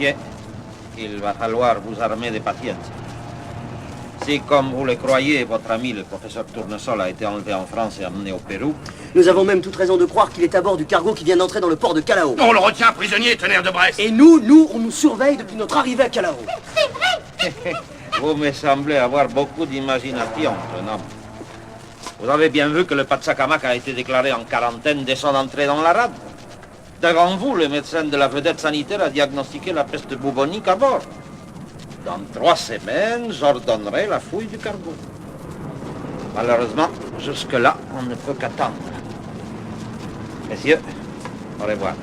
Bien, il va falloir vous armer de patience. Si, comme vous le croyez, votre ami, le professeur Tournesol, a été enlevé en France et emmené au Pérou... Nous avons même toute raison de croire qu'il est à bord du cargo qui vient d'entrer dans le port de Callao. On le retient prisonnier, tonnerre de Brest. Et nous, on nous surveille depuis notre arrivée à Callao. C'est vrai. Vous me semblez avoir beaucoup d'imagination, jeune homme. Vous avez bien vu que le Pachacamac a été déclaré en quarantaine dès son entrée dans la rade. Devant vous, le médecin de la vedette sanitaire a diagnostiqué la peste bubonique à bord. Dans 3 semaines, j'ordonnerai la fouille du cargo. Malheureusement, jusque-là, on ne peut qu'attendre. Messieurs, au revoir.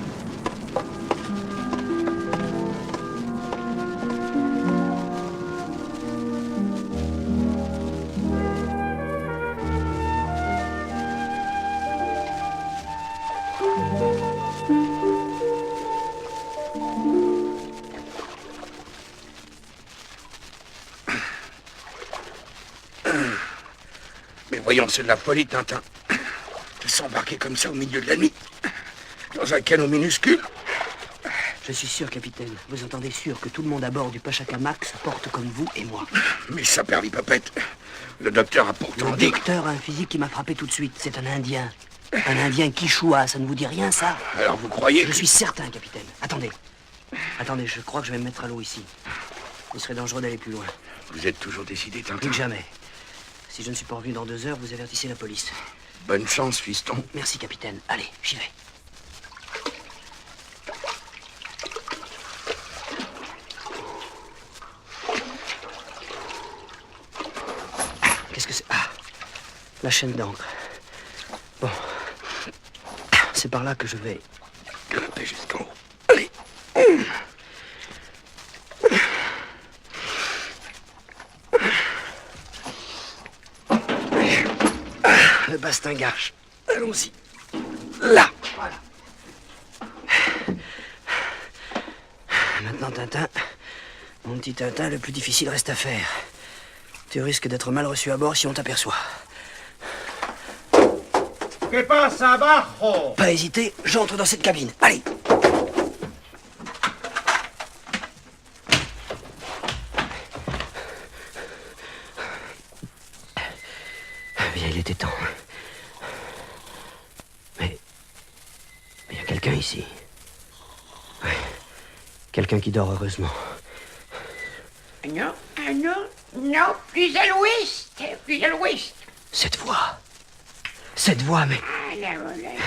Mais voyons, c'est de la folie, Tintin. De s'embarquer comme ça au milieu de la nuit, dans un canot minuscule. Je suis sûr, capitaine. Vous entendez sûr que tout le monde à bord du Pachacamac se porte comme vous et moi. Mais ça perd l'hypopète. Le docteur a pourtant Le dit... docteur a un physique qui m'a frappé tout de suite. C'est un Indien. Un Indien quichua, ça ne vous dit rien, ça? Alors vous croyez Je suis certain, capitaine. Attendez. Attendez, je crois que je vais me mettre à l'eau ici. Il serait dangereux d'aller plus loin. Vous êtes toujours décidé, Tintin? Plus que jamais. Si je ne suis pas revenu dans 2 heures, vous avertissez la police. Bonne chance, fiston. Merci, capitaine. Allez, j'y vais. Qu'est-ce que c'est? Ah, la chaîne d'encre. Bon. C'est par là que je vais. Grimpez jusqu'en haut. Allez. Le bastingage. Allons-y. Là. Voilà. Maintenant, Tintin, mon petit Tintin, le plus difficile reste à faire. Tu risques d'être mal reçu à bord si on t'aperçoit. Que pasa abajo? Pas hésiter, j'entre dans cette cabine. Allez. Bien, il était temps. Mais il y a quelqu'un ici. Ouais. Quelqu'un qui dort heureusement. Non, non, plus à l'ouest, plus à l'ouest. Cette voix, mais... Ah, là,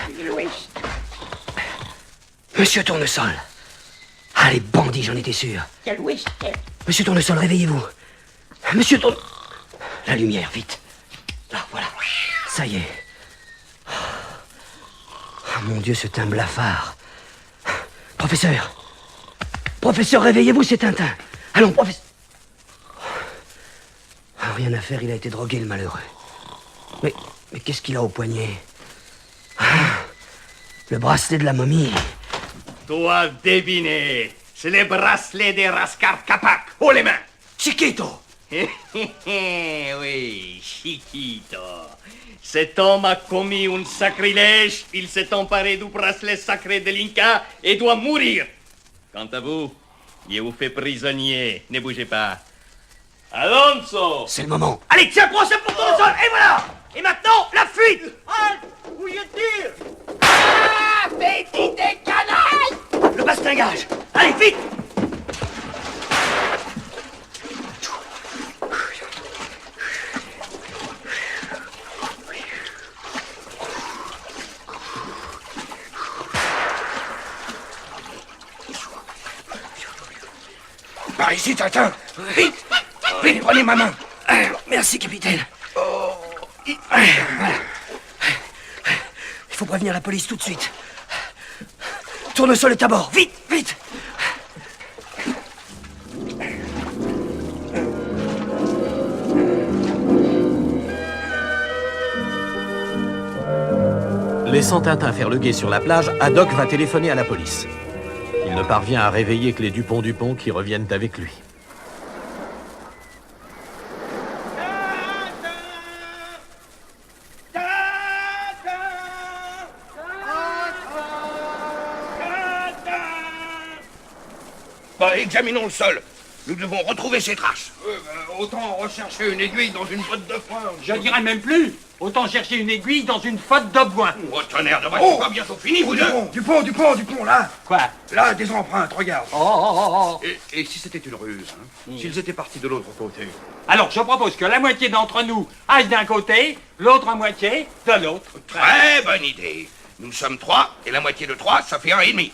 plus à l'ouest. Monsieur Tournesol. Ah, les bandits, j'en étais sûr. À l'ouest. Monsieur Tournesol, réveillez-vous. Monsieur Tournesol... La lumière, vite. Là, voilà. Ça y est. Ah, mon Dieu, c'est un blafard. Professeur. Professeur, réveillez-vous, c'est Tintin. Allons, professeur. Ah, rien à faire, il a été drogué, le malheureux. Mais qu'est-ce qu'il a au poignet? Ah, le bracelet de la momie. Tu as deviné. C'est le bracelet des Rascar Capac. Haut les mains. Chiquito. Oui, Chiquito. Cet homme a commis un sacrilège. Il s'est emparé du bracelet sacré de l'Inca et doit mourir. Quant à vous, je vous fais prisonnier. Ne bougez pas. Alonso! C'est le moment. Allez, tiens, procès pour ton sol. Et voilà. Et maintenant, la fuite. Halt! Où y tire? Ah, petit des canailles! Le bastingage. Allez, vite. Par ici, Tintin. Vite. Vite, prenez ma main. Merci, capitaine. Voilà. Il faut prévenir la police tout de suite. Tournesol est à bord. Vite, vite. Laissant Tintin faire le guet sur la plage, Haddock va téléphoner à la police. Il ne parvient à réveiller que les Dupont qui reviennent avec lui. Bah, examinons le sol. Nous devons retrouver ces traces. Autant rechercher une aiguille dans une botte de foin. Je dirais même plus. Autant chercher une aiguille dans une faute de bois. Oh, tonnerre de c'est pas bientôt fini, vous deux. Dupont, là. Quoi? Là, des empreintes, regarde. Oh. Et si c'était une ruse, hein, s'ils étaient partis de l'autre côté? Alors, je propose que la moitié d'entre nous aille d'un côté, l'autre moitié de l'autre. Très bonne idée. Nous sommes 3, et la moitié de 3, ça fait 1,5.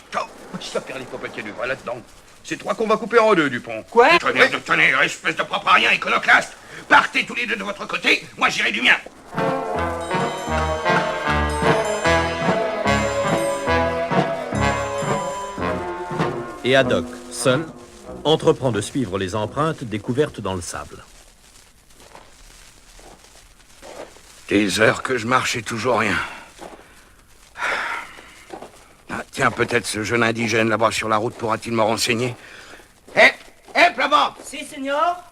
Ça perd les copains du bras là-dedans. C'est 3 qu'on va couper en 2, Dupont. Quoi? Tonnerre de tonnerre, espèce de propre à rien iconoclaste. Partez tous les deux de votre côté, moi j'irai du mien. Et Haddock, seul, entreprend de suivre les empreintes découvertes dans le sable. Des heures que je marche et toujours rien. Ah, tiens, peut-être ce jeune indigène là-bas sur la route pourra-t-il me renseigner. Hé, là-bas! Si, senor.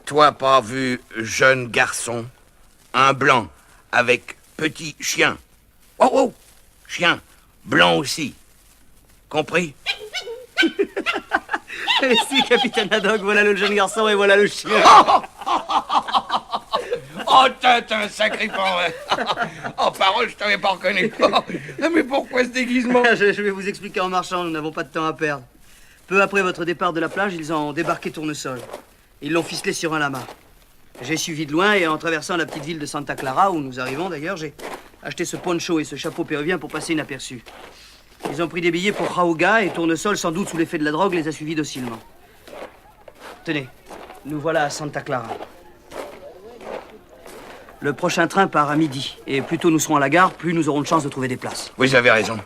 Toi, pas vu jeune garçon, un blanc avec petit chien. Oh, chien, blanc aussi. Compris? Si, capitaine Haddock, voilà le jeune garçon et voilà le chien. Oh, t'es un sacré pan. En parole, je t'avais pas reconnu. Mais pourquoi ce déguisement? Je vais vous expliquer en marchant, nous n'avons pas de temps à perdre. Peu après votre départ de la plage, ils ont débarqué Tournesol. Ils l'ont ficelé sur un lama. J'ai suivi de loin et en traversant la petite ville de Santa Clara, où nous arrivons d'ailleurs, j'ai acheté ce poncho et ce chapeau péruvien pour passer inaperçu. Ils ont pris des billets pour Rauga et Tournesol, sans doute sous l'effet de la drogue, les a suivis docilement. Tenez, nous voilà à Santa Clara. Le prochain train part à midi. Et plus tôt nous serons à la gare, plus nous aurons de chance de trouver des places. Vous avez raison.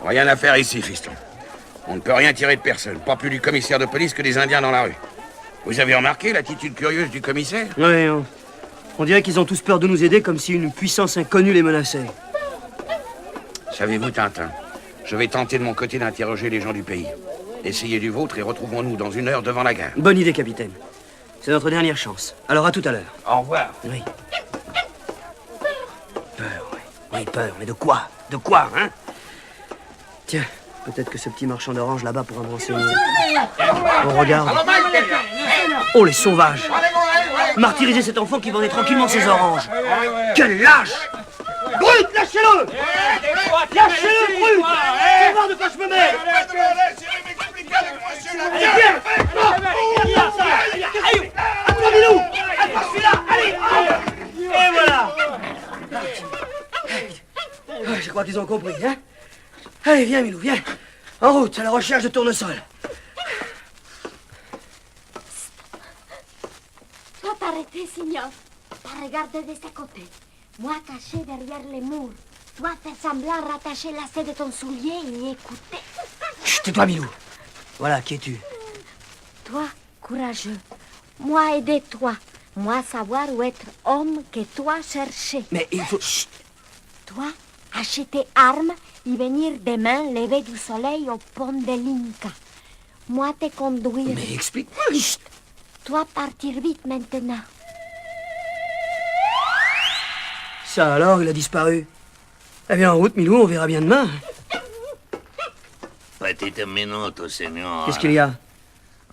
Rien à faire ici, fiston. On ne peut rien tirer de personne. Pas plus du commissaire de police que des Indiens dans la rue. Vous avez remarqué l'attitude curieuse du commissaire? Oui, on dirait qu'ils ont tous peur de nous aider, comme si une puissance inconnue les menaçait. Savez-vous, Tintin, je vais tenter de mon côté d'interroger les gens du pays. Essayez du vôtre et retrouvons-nous dans 1 heure devant la gare. Bonne idée, capitaine. C'est notre dernière chance. Alors à tout à l'heure. Au revoir. Oui. Peur, oui. Oui, peur. Mais de quoi? De quoi, hein? Tiens, peut-être que ce petit marchand d'oranges là-bas pourra me renseigner. On regarde. Oh, les sauvages! Martyriser cet enfant qui vendait tranquillement ses oranges. Quel lâche! Brut, lâchez-le! Lâchez-le, Brut! Fais voir de quoi je me mets! Allez, viens! Allez, attendez-nous! Attends, celui-là! Allez! Et voilà! Je crois qu'ils ont compris, hein? Allez, viens, Milou, viens. En route, à la recherche de Tournesol. Toi, t'arrêter, signor. T'as regardé de ce côté. Moi, caché derrière les murs. Toi, fais semblant rattacher lacet de ton soulier et écouter. Chut, tais-toi, Milou. Voilà, qui es-tu? Toi, courageux. Moi, aider-toi. Moi, savoir où être homme que toi chercher. Mais il faut... Chut. Toi, acheter armes et venir demain lever du soleil au pont de l'Inca. Moi, te conduire. Mais explique-moi. Chut. Toi, partir vite maintenant. Ça alors, il a disparu. Eh bien, en route, Milou, on verra bien demain. Petite minute, senor. Qu'est-ce qu'il y a?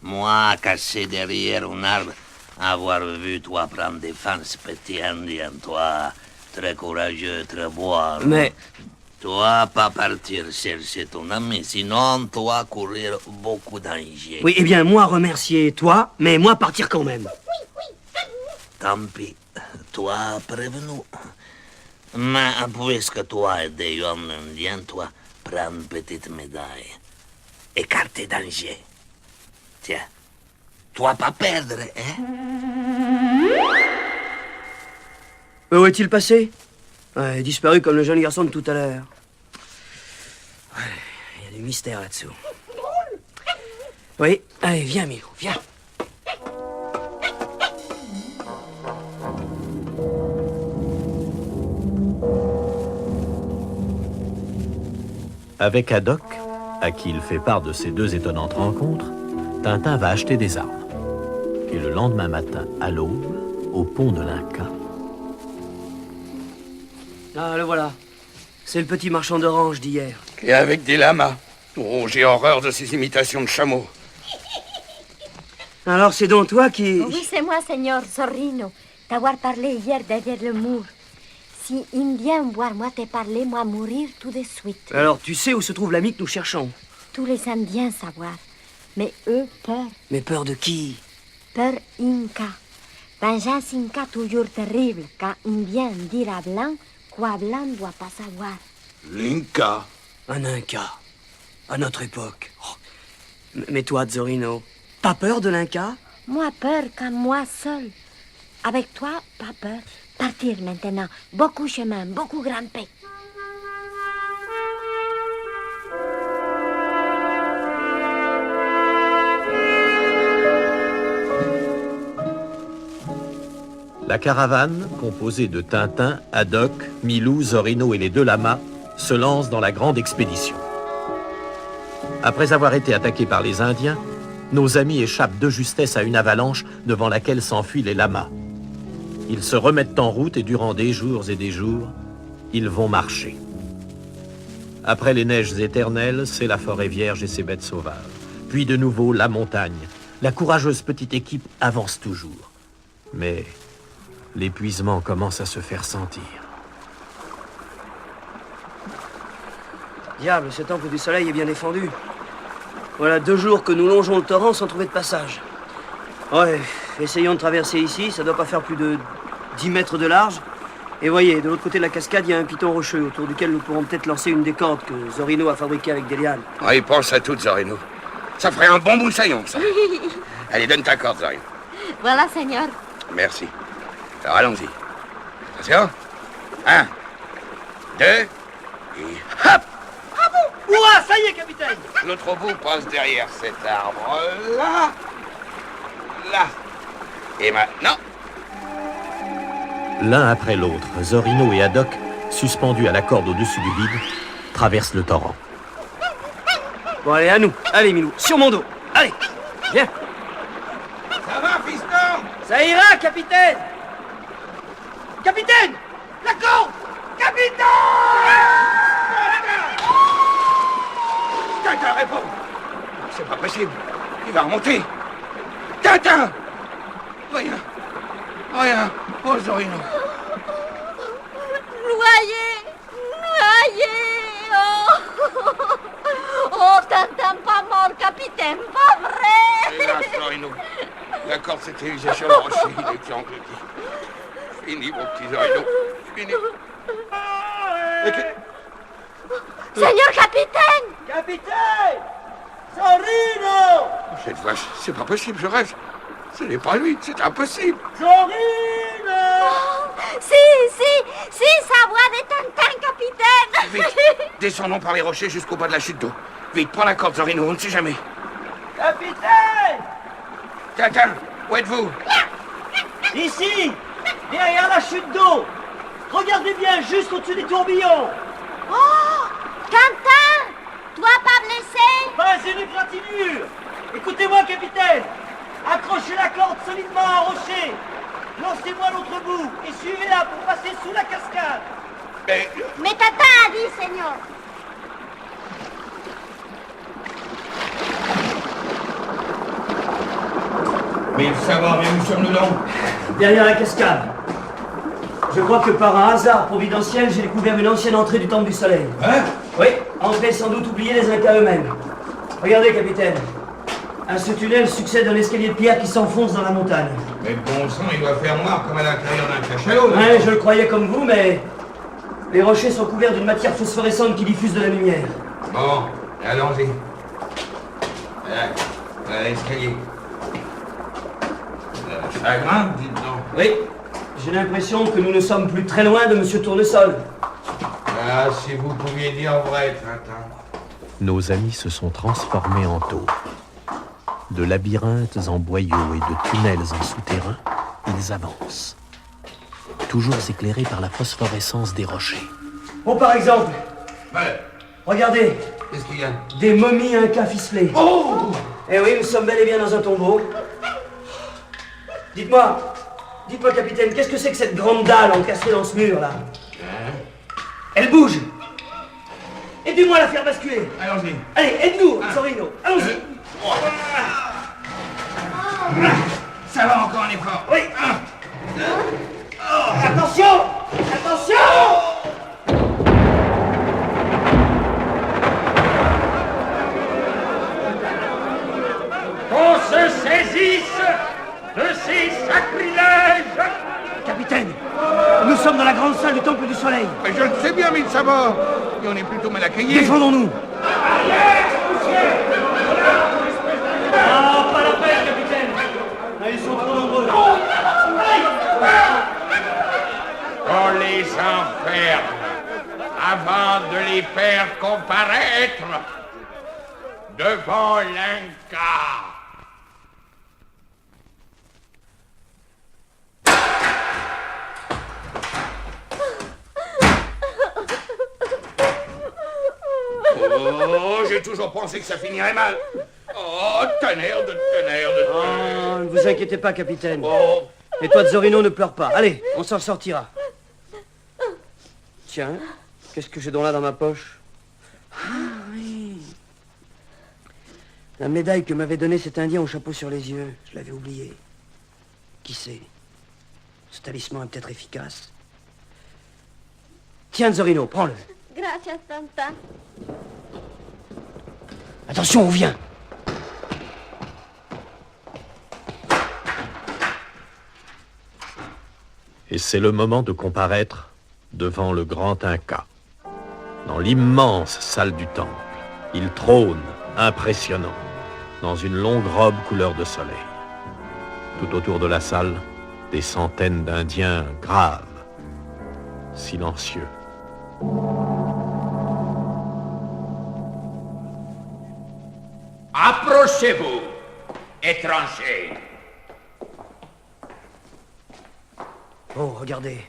Moi, caché derrière un arbre, avoir vu toi prendre défense, petit indien, toi, très courageux, très boire. Mais... Toi, pas partir chercher ton ami, sinon, toi, courir beaucoup danger. Oui, eh bien, moi, remercier toi, mais moi, partir quand même. Tant pis. Toi, prévenu. Mais puisque toi es des hommes indiens, toi, prends une petite médaille. Écarte danger. Tiens. Toi, pas perdre, hein? Où est-il passé? Ouais, disparu comme le jeune garçon de tout à l'heure. Ouais, il y a du mystère là-dessous. Oui, allez, viens, Milou, viens. Avec Haddock, à qui il fait part de ces deux étonnantes rencontres, Tintin va acheter des armes. Et le lendemain matin, à l'aube, au pont de l'Inca... Ah, le voilà. C'est le petit marchand d'oranges d'hier. Et avec des lamas. Oh, j'ai horreur de ces imitations de chameaux. Alors, c'est donc toi qui... Oui, c'est moi, señor Zorrino. T'avoir parlé hier derrière le mur. Si Indien voir moi te parler, moi mourir tout de suite. Alors, tu sais où se trouve l'ami que nous cherchons? Tous les Indiens savoir. Mais eux, peur. Mais peur de qui? Peur Inca. Vengeance Inca toujours terrible. Quand Indien dire à blanc, quoi blanc doit pas savoir. L'Inca. Un Inca. À notre époque. Oh. Mais toi, Zorrino, pas peur de l'Inca? Moi peur quand moi seul. Avec toi, pas peur. Partir maintenant. Beaucoup chemin, beaucoup grimper. La caravane, composée de Tintin, Haddock, Milou, Zorrino et les deux lamas, se lance dans la grande expédition. Après avoir été attaqués par les Indiens, nos amis échappent de justesse à une avalanche devant laquelle s'enfuient les lamas. Ils se remettent en route et durant des jours et des jours, ils vont marcher. Après les neiges éternelles, c'est la forêt vierge et ses bêtes sauvages. Puis de nouveau, la montagne. La courageuse petite équipe avance toujours. Mais l'épuisement commence à se faire sentir. Diable, ce temple du soleil est bien défendu. Voilà 2 jours que nous longeons le torrent sans trouver de passage. Ouais, essayons de traverser ici, ça doit pas faire plus de 10 mètres de large. Et voyez, de l'autre côté de la cascade, il y a un piton rocheux autour duquel nous pourrons peut-être lancer une des cordes que Zorrino a fabriquées avec des lianes. Ah, il pense à tout, Zorrino. Ça ferait un bon broussaillon, ça. Allez, donne ta corde, Zorrino. Voilà, señor. Merci. Alors, allons-y. Attention. 1, 2, et hop! Ouah, ça y est, capitaine! L'autre bout passe derrière cet arbre-là. Là. Et maintenant... L'un après l'autre, Zorrino et Haddock, suspendus à la corde au-dessus du vide, traversent le torrent. Bon, allez, à nous. Allez, Milou, sur mon dos. Allez, viens. Ça va, fiston? Ça ira, capitaine! Capitaine! La corde! Capitaine! Tintin, réponds! C'est pas possible. Il va remonter. Tintin! Rien. Rien. Oh, Zorrino. Noyé! Noyé! Oh! Oh, Tintin pas mort, capitaine, pas vrai! Hélas, Zorrino. La corde s'était usée sur le rocher. Il était englouti. Fini, mon petit Zorrino. Fini. Seigneur capitaine! Capitaine! Zorrino! Cette vache, c'est pas possible, je rêve. Ce n'est pas lui, c'est impossible. Zorrino! Si, ça voix de Tintin, capitaine! Vite, descendons par les rochers jusqu'au bas de la chute d'eau. Vite, prends la corde, Zorrino, on ne sait jamais. Capitaine! Tintin, où êtes-vous? Ici! Derrière la chute d'eau! Regardez bien, juste au-dessus des tourbillons! Oh! Tintin! Toi pas blessé? Pas une égratignure! Écoutez-moi, capitaine! Accrochez la corde solidement à un rocher! Lancez-moi l'autre bout et suivez-la pour passer sous la cascade! Mais Tintin a dit, Seigneur! Mais il faut savoir bien où sommes-nous donc? Derrière la cascade. Je crois que par un hasard providentiel, j'ai découvert une ancienne entrée du Temple du Soleil. Hein? Oui, entrée sans doute oubliée des Incas eux-mêmes. Regardez, capitaine. À ce tunnel succède un escalier de pierre qui s'enfonce dans la montagne. Mais bon sang, il doit faire noir comme à l'intérieur d'un cachalot. Ouais, je le croyais comme vous, mais les rochers sont couverts d'une matière phosphorescente qui diffuse de la lumière. Bon, allons-y. Voilà l'escalier. Ça grimpe, dites donc. Oui, j'ai l'impression que nous ne sommes plus très loin de Monsieur Tournesol. Ah, si vous pouviez dire vrai, Tintin. Nos amis se sont transformés en taupes. De labyrinthes en boyaux et de tunnels en souterrains, ils avancent. Toujours éclairés par la phosphorescence des rochers. Bon, par exemple, Ouais. regardez, Qu'est-ce qu'il y a? Des momies incas ficelées. Oh! Eh oui, nous sommes bel et bien dans un tombeau. Dites-moi, capitaine, qu'est-ce que c'est que cette grande dalle encastrée dans ce mur, là? Elle bouge. Aidez-moi à la faire basculer. Allons-y. Allez, aide-nous, Zorino. Allons-y. Ça va, encore un effort. Oui. Attention! Attention! Qu'on se saisisse de ces sacrilèges! Capitaine, nous sommes dans la grande salle du Temple du Soleil. Mais je le sais bien, Mitsama. Et on est plutôt mal accueillis. Défendons-nous. Ah, pas la peine, capitaine. Ils sont trop nombreux. On les enferme avant de les faire comparaître devant l'Inca. Oh, j'ai toujours pensé que ça finirait mal. Oh, tonnerre de tonnerre de tonnerre. Oh, ne vous inquiétez pas, capitaine. Oh. Et toi, Zorino, ne pleure pas. Allez, on s'en sortira. Tiens, qu'est-ce que j'ai donc là dans ma poche? Ah, oui. La médaille que m'avait donnée cet Indien au chapeau sur les yeux. Je l'avais oubliée. Qui sait? Ce talisman est peut-être efficace. Tiens, Zorino, prends-le. Gracias, Tanta. Attention, on vient. Et c'est le moment de comparaître devant le grand Inca. Dans l'immense salle du temple, il trône, impressionnant, dans une longue robe couleur de soleil. Tout autour de la salle, des centaines d'Indiens graves, silencieux. Approchez-vous, étrangers. Oh, regardez.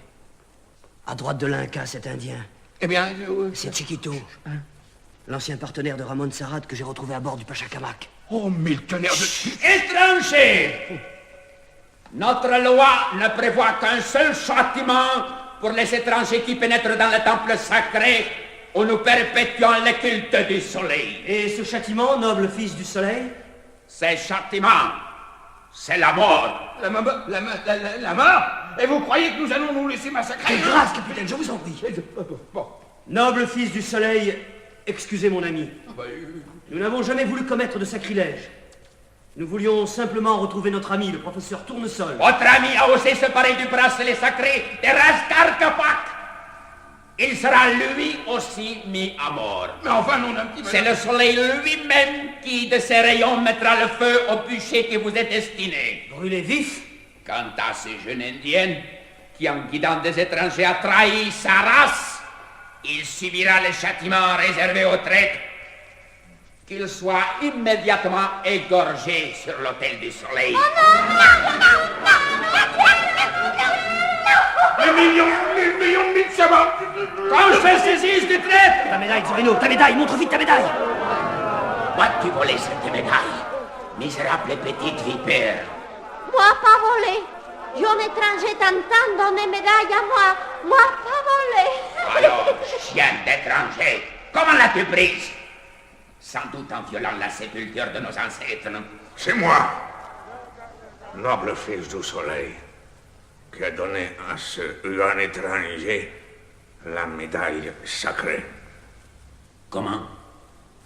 À droite de l'Inca, cet Indien. Eh bien, C'est Chiquito. L'ancien partenaire de Ramon Sarad que j'ai retrouvé à bord du Pachacamac. oh, mille tonnerres de... Étrangers! Notre loi ne prévoit qu'un seul châtiment pour les étrangers qui pénètrent dans le temple sacré où nous perpétuons le culte du soleil. Et ce châtiment, noble fils du soleil? Ce châtiment, c'est la mort. La mort? Et vous croyez que nous allons nous laisser massacrer? C'est grave, capitaine, je vous en prie. Bon. Noble fils du soleil, excusez mon ami. Nous n'avons jamais voulu commettre de sacrilège. Nous voulions simplement retrouver notre ami, le professeur Tournesol. Votre ami a osé se parer du bracelet sacré de Raskarkapak. Il sera lui aussi mis à mort. Mais enfin, non, un petit peu... C'est le soleil lui-même qui, de ses rayons, mettra le feu au bûcher qui vous est destiné. Brûlé vif? Quant à ces jeunes indiennes qui, en guidant des étrangers, a trahi sa race, il subira le châtiment réservé aux traîtres. Qu'il soit immédiatement égorgé sur l'autel du soleil. Les millions de Mitsama! Quand je saisisse du traître! Ta médaille, Zorino, ta médaille, montre vite ta médaille! Moi, tu volais cette médaille, misérable petite vipère. Moi pas volé. Un étranger t'entend donner médaille à moi. Moi pas volé. Alors, chien d'étranger, comment l'as-tu prise? Sans doute en violant la sépulture de nos ancêtres. C'est moi, noble fils du soleil, qui a donné à ce huron étranger la médaille sacrée. Comment?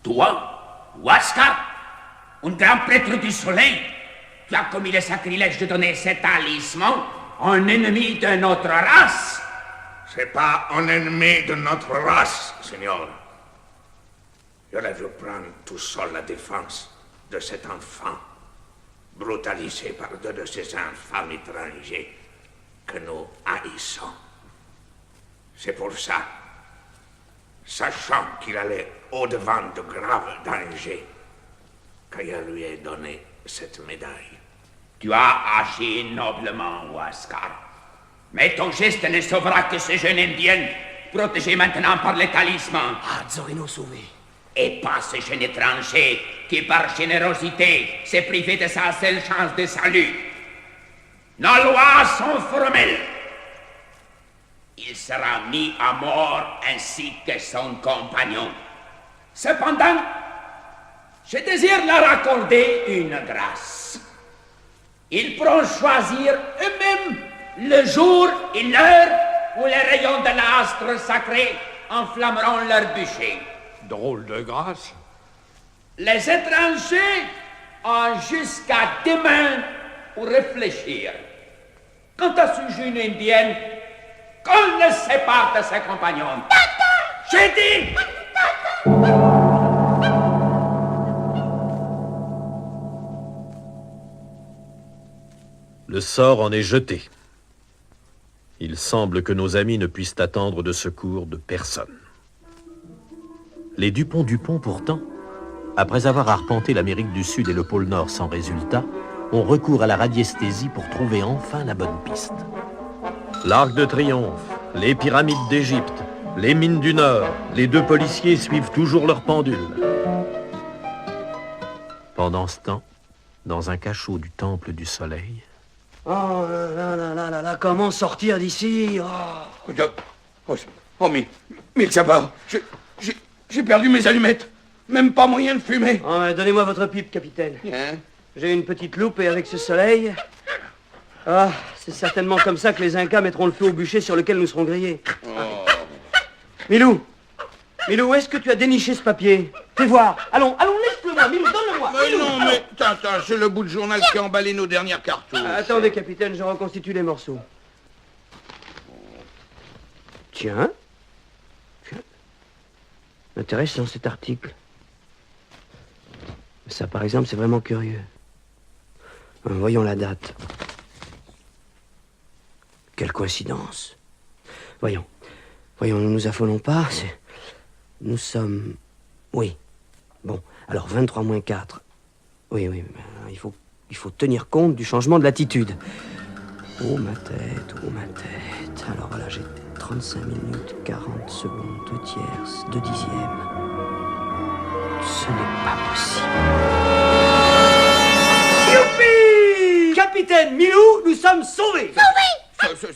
Toi, Huáscar, un grand prêtre du soleil, tu as commis le sacrilège de donner cet talisman à un ennemi de notre race? C'est pas un ennemi de notre race, Seigneur. Je l'ai vu prendre tout seul la défense de cet enfant, brutalisé par deux de ces infâmes étrangers que nous haïssons. C'est pour ça, sachant qu'il allait au-devant de graves dangers, que je lui ai donné cette médaille. Tu as agi noblement, Huáscar. Mais ton geste ne sauvera que ce jeune indien, protégé maintenant par les talismans. Ah, Zorino sauvé. Et pas ce jeune étranger qui, par générosité, s'est privé de sa seule chance de salut. Nos lois sont formelles. Il sera mis à mort ainsi que son compagnon. Cependant, je désire leur accorder une grâce. Ils pourront choisir eux-mêmes le jour et l'heure où les rayons de l'astre sacré enflammeront leur bûcher. Drôle de grâce. Les étrangers ont jusqu'à demain pour réfléchir. Quant à ce jeune indienne, qu'on le sépare de ses compagnons. J'ai dit! Le sort en est jeté. Il semble que nos amis ne puissent attendre de secours de personne. Les Dupont-Dupont, pourtant, après avoir arpenté l'Amérique du Sud et le pôle Nord sans résultat, ont recours à la radiesthésie pour trouver enfin la bonne piste. L'Arc de Triomphe, les pyramides d'Égypte, les mines du Nord, les deux policiers suivent toujours leur pendule. Pendant ce temps, dans un cachot du Temple du Soleil... Oh là là là là là, comment sortir d'ici? Mais ça va. J'ai perdu mes allumettes. Même pas moyen de fumer. Oh, donnez-moi votre pipe, capitaine. Hein? J'ai une petite loupe et avec ce soleil... Ah, c'est certainement comme ça que les Incas mettront le feu au bûcher sur lequel nous serons grillés. Oh. Milou, où est-ce que tu as déniché ce papier? Fais voir. Allons, laisse-le-moi, Milou, donne-le-moi. Mais non, mais attends, c'est le bout de journal qui a emballé nos dernières cartouches. Attendez, capitaine, je reconstitue les morceaux. Tiens. Intéressant cet article. Ça, par exemple, c'est vraiment curieux. Voyons la date. Quelle coïncidence. Voyons, ne nous affolons pas. Nous sommes... Oui. Bon, alors 23 moins 4. Oui, il faut tenir compte du changement de latitude. Oh, ma tête. Alors voilà, j'ai 35 minutes, 40 secondes, 2 tierces, 2 dixièmes. Ce n'est pas possible. Youpi! Capitaine Milou, nous sommes sauvés!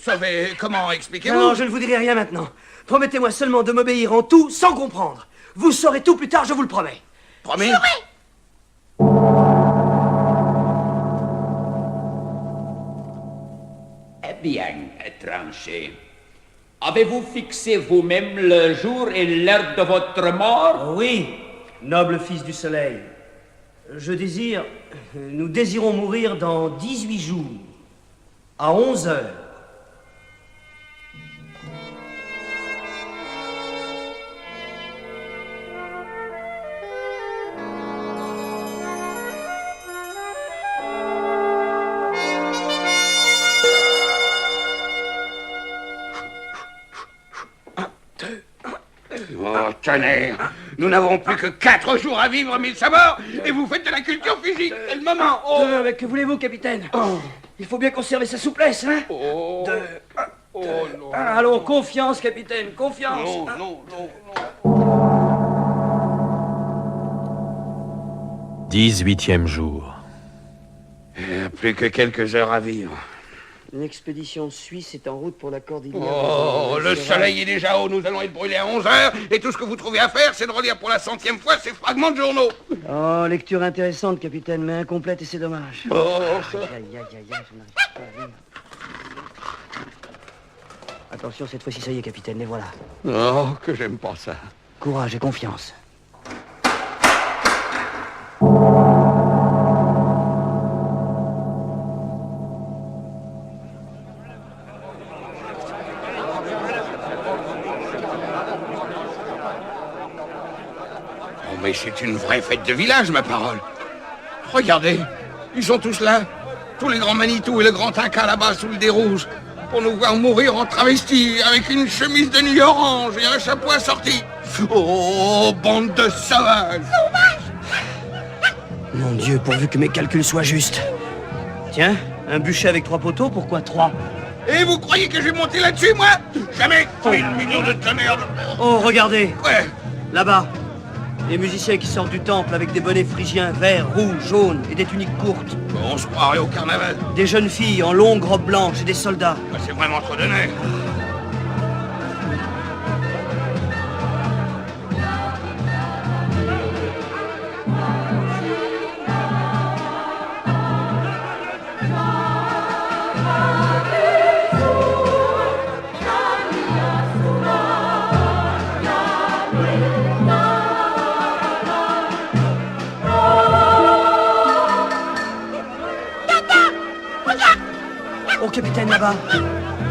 Sauvés, comment, expliquez-vous? Non, je ne vous dirai rien maintenant. Promettez-moi seulement de m'obéir en tout, sans comprendre. Vous saurez tout plus tard, je vous le promets. Promis? Eh bien, étranger, avez-vous fixé vous-même le jour et l'heure de votre mort? Oui, noble fils du soleil. Nous désirons mourir dans 18 jours, à 11 heures. Oh, tonnerre! Nous n'avons plus que 4 jours à vivre, mille sabords, et vous faites de la culture physique! Quel moment! Oh! Que voulez-vous, capitaine? Il faut bien conserver sa souplesse, hein? Oh! Oh, non! Allons, confiance, capitaine, confiance! Non. 18e jour. Plus que quelques heures à vivre. Une expédition suisse est en route pour la cordillère. Oh, le soleil est déjà haut, nous allons être brûlés à 11 heures, et tout ce que vous trouvez à faire, c'est de relire pour la 100e fois ces fragments de journaux. Oh, lecture intéressante, capitaine, mais incomplète, et c'est dommage. Oh, ça... Aïe, je n'arrive pas à lire. Attention, cette fois-ci, ça y est, capitaine, les voilà. Oh, que j'aime pas ça. Courage et confiance. Mais c'est une vraie fête de village, ma parole. Regardez, ils sont tous là. Tous les grands Manitou et le grand Inca là-bas sous le dé rouge. Pour nous voir mourir en travesti, avec une chemise de nuit orange et un chapeau assorti. Oh, bande de sauvages! Mon Dieu, pourvu que mes calculs soient justes. Tiens, un bûcher avec 3 poteaux, pourquoi 3? Et vous croyez que je vais monter là-dessus, moi? Jamais! 1000 millions de tonnerres! Oh, regardez! Ouais! Là-bas, Les musiciens qui sortent du temple avec des bonnets phrygiens verts, rouges, jaunes et des tuniques courtes. On se croirait au carnaval. Des jeunes filles en longues robes blanches et des soldats. C'est vraiment trop donné. Oh, capitaine, là-bas.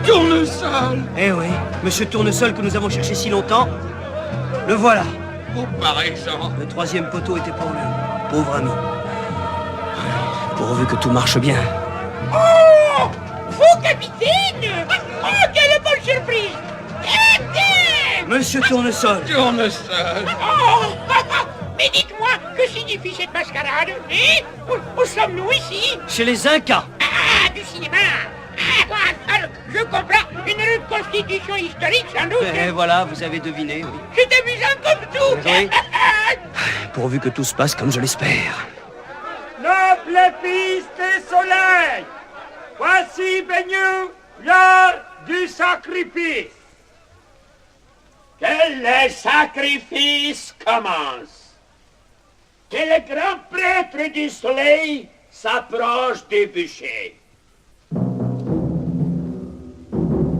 Tournesol. Eh oui, monsieur Tournesol que nous avons cherché si longtemps. Le voilà. Oh, pareil, Jean. Le troisième poteau était pour lui. Pauvre ami. Pourvu que tout marche bien. Oh, vous, capitaine. Oh, quelle bonne surprise. Capitaine. Monsieur Tournesol. Tournesol. Oh, mais dites-moi, que signifie cette mascarade, hein? Où sommes-nous ici? Chez les Incas. Ah, du cinéma. Alors, je comprends, une reconstitution historique, sans doute. Eh voilà, vous avez deviné, oui. C'est amusant comme tout. Oui. Pourvu que tout se passe comme je l'espère. Noble fils des soleils, voici venu l'heure du sacrifice. Que le sacrifice commence. Que le grand prêtre du soleil s'approche du bûcher.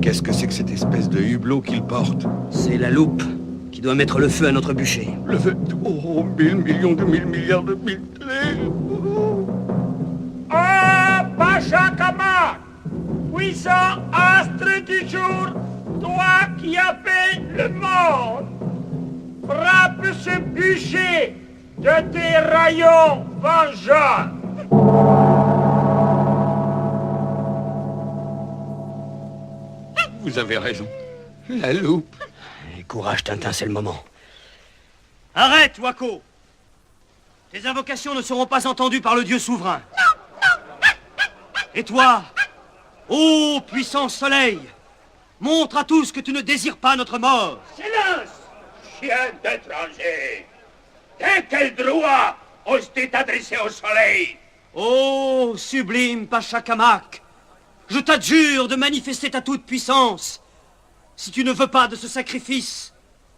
Qu'est-ce que c'est que cette espèce de hublot qu'il porte? C'est la loupe qui doit mettre le feu à notre bûcher. Le feu... Oh, 1000 millions de 1000 milliards de 1000... Ah, Pachacamac, puissant astre du jour, toi qui as fait le monde, frappe ce bûcher de tes rayons vengeants. Vous avez raison. La loupe. Et courage, Tintin, c'est le moment. Arrête, Wako. Tes invocations ne seront pas entendues par le Dieu souverain. Et toi, ô puissant soleil, montre à tous que tu ne désires pas notre mort. Silence, chien d'étranger. De quel droit oses-tu t'adresser au soleil? Ô sublime Pachacamac, je t'adjure de manifester ta toute-puissance. Si tu ne veux pas de ce sacrifice,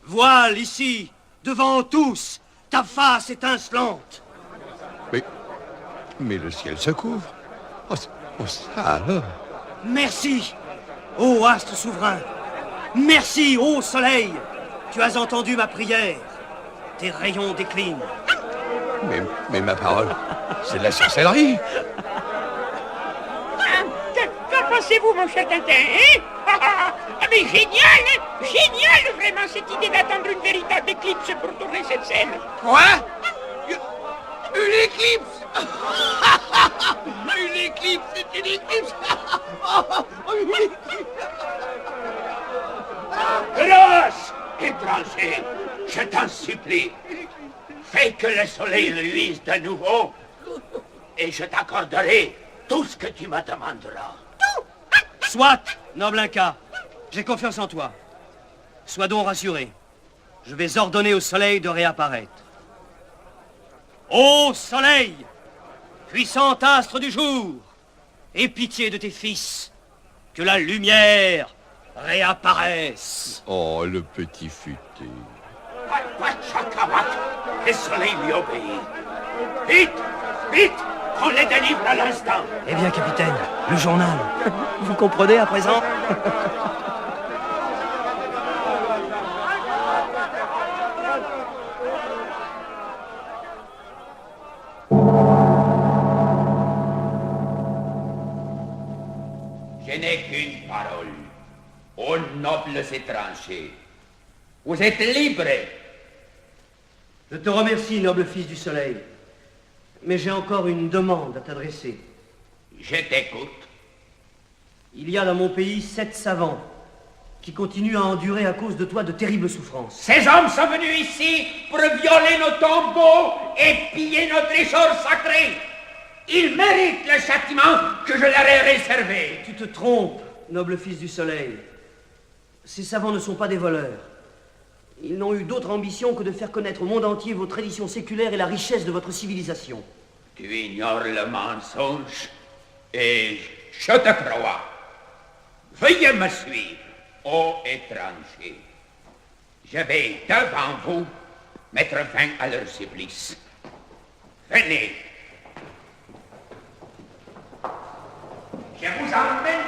voile ici, devant tous, ta face étincelante. Mais le ciel se couvre. Oh, ça alors. Merci, ô astre souverain. Merci, ô soleil. Tu as entendu ma prière. Tes rayons déclinent. Mais ma parole, c'est de la sorcellerie. Qu'en pensez-vous, mon cher Tintin, hein? Mais génial, hein? Génial, vraiment, cette idée d'attendre une véritable éclipse pour tourner cette scène. Quoi? Une éclipse? Une éclipse, c'est une éclipse. Grosse étranger, je t'en supplie, fais que le soleil luise de nouveau et je t'accorderai tout ce que tu me demanderas. Soit, noble Inca, j'ai confiance en toi. Sois donc rassuré. Je vais ordonner au soleil de réapparaître. Ô soleil, puissant astre du jour, aie pitié de tes fils, que la lumière réapparaisse. Oh, le petit futé. Pachacamac, le soleil lui obéit. Vite, vite, qu'on les délivre à l'instant. Eh bien, capitaine, le journal. Vous comprenez à présent? Je n'ai qu'une parole. Ô nobles étrangers, vous êtes libres. Je te remercie, noble fils du soleil. Mais j'ai encore une demande à t'adresser. Je t'écoute. Il y a dans mon pays 7 savants qui continuent à endurer à cause de toi de terribles souffrances. Ces hommes sont venus ici pour violer nos tombeaux et piller nos trésors sacrés. Ils méritent le châtiment que je leur ai réservé. Tu te trompes, noble fils du soleil. Ces savants ne sont pas des voleurs. Ils n'ont eu d'autre ambition que de faire connaître au monde entier vos traditions séculaires et la richesse de votre civilisation. Tu ignores le mensonge et je te crois. Veuillez me suivre, ô étranger. Je vais devant vous mettre fin à leur supplice. Venez. Je vous emmène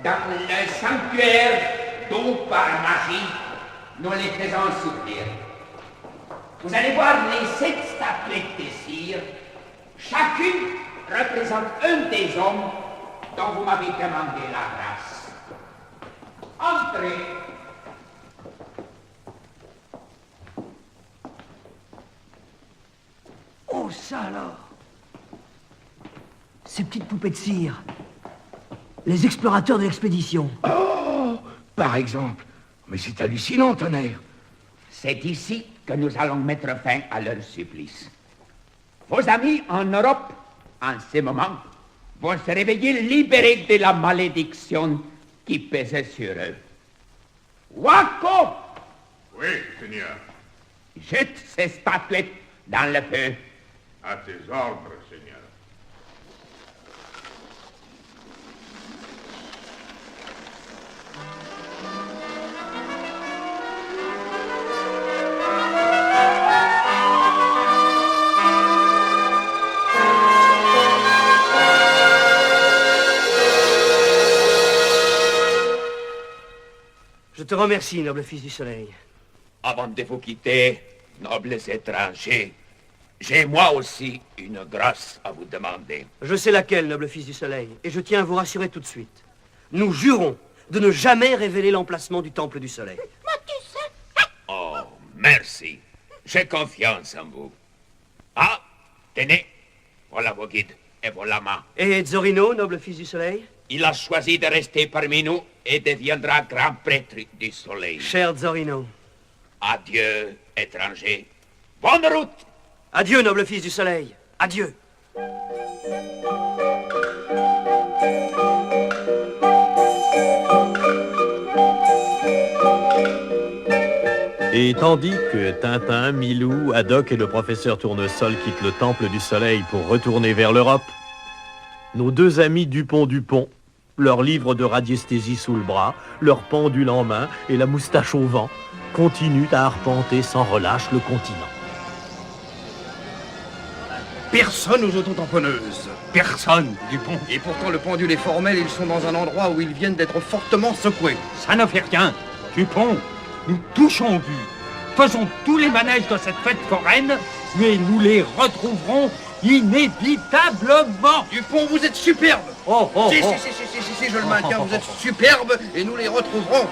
dans le sanctuaire d'où par magie nous les faisons souffrir. Vous allez voir les 7 statuettes de cire. Chacune représente un des hommes dont vous m'avez demandé la grâce. Entrez. Oh, ça alors! Ces petites poupées de cire. Les explorateurs de l'expédition. Oh, par exemple. Mais c'est hallucinant, tonnerre. C'est ici que nous allons mettre fin à leur supplice. Vos amis en Europe, en ce moment, vont se réveiller libérés de la malédiction qui pesait sur eux. Wako! Oui, Seigneur. Jette ces statuettes dans le feu. À tes ordres, Seigneur. Je te remercie, noble fils du soleil. Avant de vous quitter, nobles étrangers, j'ai moi aussi une grâce à vous demander. Je sais laquelle, noble fils du soleil, et je tiens à vous rassurer tout de suite. Nous jurons de ne jamais révéler l'emplacement du temple du soleil. Oh, merci. J'ai confiance en vous. Ah, tenez, voilà vos guides et vos lamas. Et Zorino, noble fils du soleil? Il a choisi de rester parmi nous et deviendra grand prêtre du soleil. Cher Zorino. Adieu, étranger. Bonne route! Adieu, noble fils du soleil. Adieu. Et tandis que Tintin, Milou, Haddock et le professeur Tournesol quittent le temple du soleil pour retourner vers l'Europe, nos 2 amis Dupont-Dupont, leur livre de radiesthésie sous le bras, leur pendule en main et la moustache au vent, continuent à arpenter sans relâche le continent. Personne aux autotamponneuses. Personne, Dupont. Et pourtant le pendule est formel, ils sont dans un endroit où ils viennent d'être fortement secoués. Ça ne fait rien. Dupont, nous touchons au but. Faisons tous les manèges de cette fête foraine, mais nous les retrouverons inévitablement. Dupont, vous êtes superbe. Oh, oh, si, oh. si, je le maintiens, vous êtes superbe et nous les retrouverons.